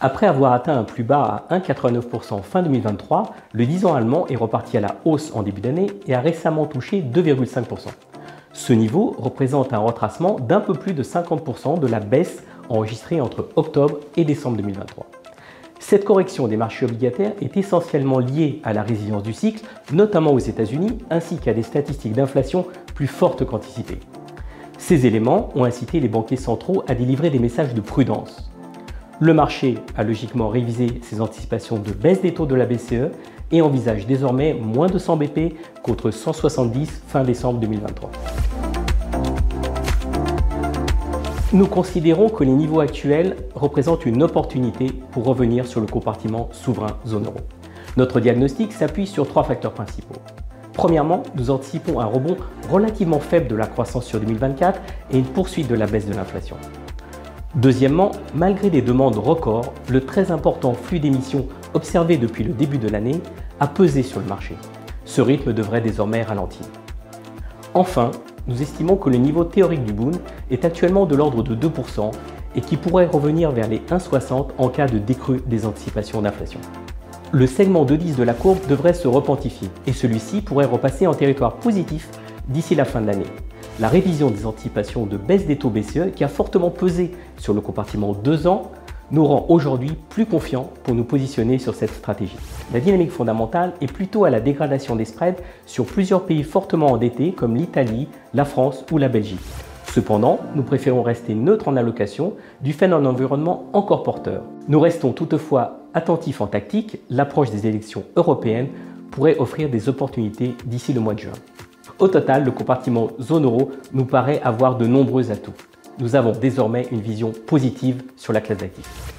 Après avoir atteint un plus bas à 1,89% fin 2023, le 10 ans allemand est reparti à la hausse en début d'année et a récemment touché 2,5%. Ce niveau représente un retracement d'un peu plus de 50% de la baisse enregistrée entre octobre et décembre 2023. Cette correction des marchés obligataires est essentiellement liée à la résilience du cycle, notamment aux États-Unis, ainsi qu'à des statistiques d'inflation plus fortes qu'anticipées. Ces éléments ont incité les banquiers centraux à délivrer des messages de prudence. Le marché a logiquement révisé ses anticipations de baisse des taux de la BCE et envisage désormais moins de 100 BP contre 170 fin décembre 2023. Nous considérons que les niveaux actuels représentent une opportunité pour revenir sur le compartiment souverain zone euro. Notre diagnostic s'appuie sur 3 facteurs principaux. Premièrement, nous anticipons un rebond relativement faible de la croissance sur 2024 et une poursuite de la baisse de l'inflation. Deuxièmement, malgré des demandes records, le très important flux d'émissions observé depuis le début de l'année a pesé sur le marché. Ce rythme devrait désormais ralentir. Enfin, nous estimons que le niveau théorique du Bund est actuellement de l'ordre de 2% et qui pourrait revenir vers les 1,60 en cas de décrue des anticipations d'inflation. Le segment de 10 de la courbe devrait se repentifier et celui-ci pourrait repasser en territoire positif d'ici la fin de l'année. La révision des anticipations de baisse des taux BCE qui a fortement pesé sur le compartiment 2 ans nous rend aujourd'hui plus confiants pour nous positionner sur cette stratégie. La dynamique fondamentale est plutôt à la dégradation des spreads sur plusieurs pays fortement endettés comme l'Italie, la France ou la Belgique. Cependant, nous préférons rester neutres en allocation du fait d'un environnement encore porteur. Nous restons toutefois attentifs en tactique, l'approche des élections européennes pourrait offrir des opportunités d'ici le mois de juin. Au total, le compartiment zone euro nous paraît avoir de nombreux atouts. Nous avons désormais une vision positive sur la classe d'actifs.